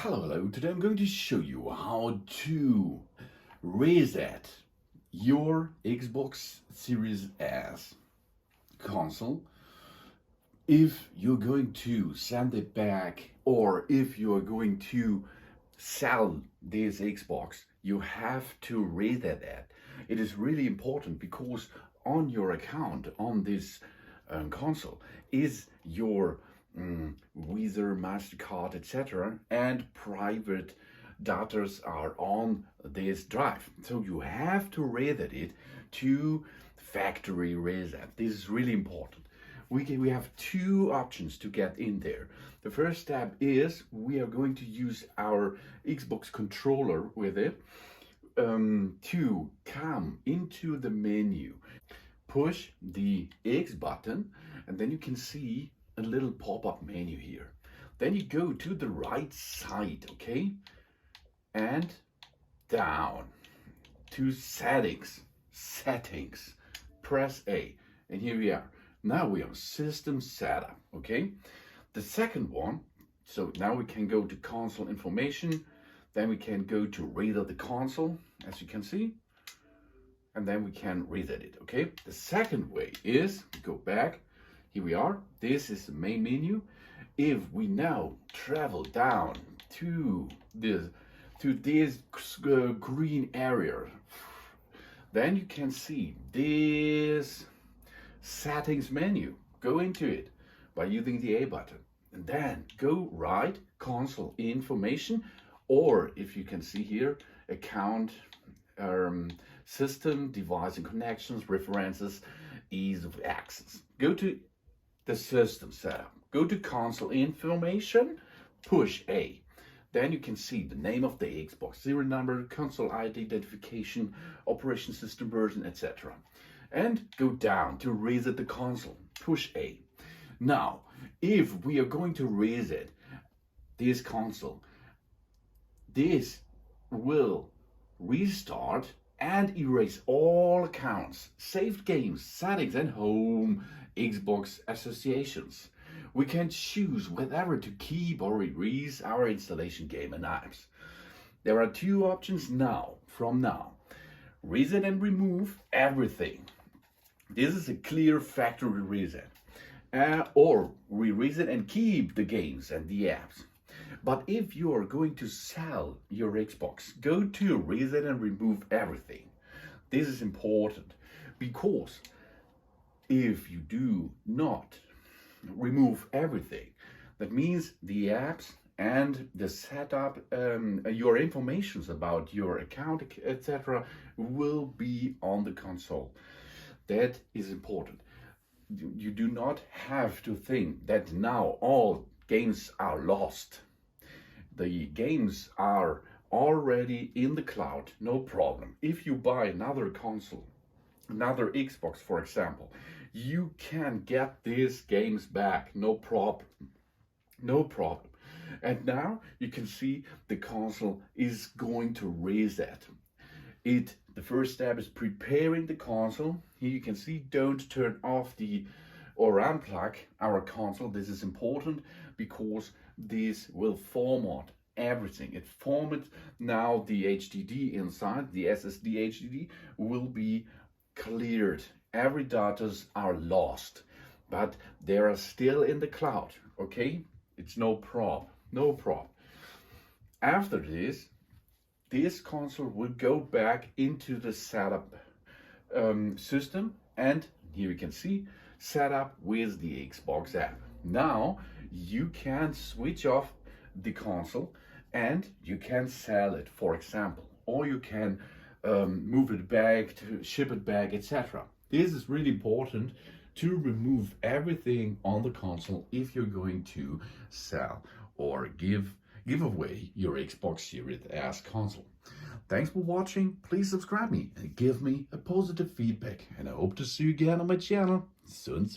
Hello, today I'm going to show you how to reset your Xbox Series S console if you're going to send it back, or if you are going to sell this Xbox. You have to reset that. It is really important because on your account on this console is your Visa, MasterCard, etc. and private data are on this drive. So you have to reset it to factory reset. This is really important. We have two options to get in there. The first step is we are going to use our Xbox controller with it to come into the menu. Push the X button and then you can see a little pop-up menu here. Then you go to the right side, okay? And down to settings. Press A. And here we are. Now we have system setup, okay? The second one, so now we can go to console information. Then we can go to reset the console, as you can see. And then we can reset it, okay? The second way is go back. Here we are. This is the main menu. If we now travel down to this green area, then you can see this settings menu. Go into it by using the A button, and then go right console information, or if you can see here, account, system, device and connections, references, ease of access. Go to the system setup. Go to console information, push A. Then you can see the name of the Xbox, serial number, console ID, identification, operation system version, etc. And go down to reset the console, push A. Now, if we are going to reset this console, this will restart and erase all accounts, saved games, settings and home Xbox associations. We can choose whether to keep or erase our installation game and apps. There are two options now, from now. Reset and remove everything. This is a clear factory reset. Or we reset and keep the games and the apps. But if you are going to sell your Xbox, go to reset and remove everything. This is important because if you do not remove everything, that means the apps and the setup, your informations about your account, etc. will be on the console. That is important. You do not have to think that now all games are lost. The games are already in the cloud, no problem. If you buy another console, another Xbox, for example, you can get these games back, no problem. No problem. And now you can see the console is going to reset. The first step is preparing the console. Here you can see, don't turn off or unplug our console. This is important because this will format everything. It formats now the HDD inside, the SSD HDD will be cleared. Every data are lost, but they are still in the cloud, okay? It's no problem, no problem. After this console will go back into the setup system, and here you can see setup with the Xbox app. Now you can switch off the console and you can sell it, for example, or you can move it back, to ship it back, etc. This is really important to remove everything on the console if you're going to sell or give away your Xbox Series S console. Thanks for watching. Please subscribe me and give me a positive feedback. And I hope to see you again on my channel soon.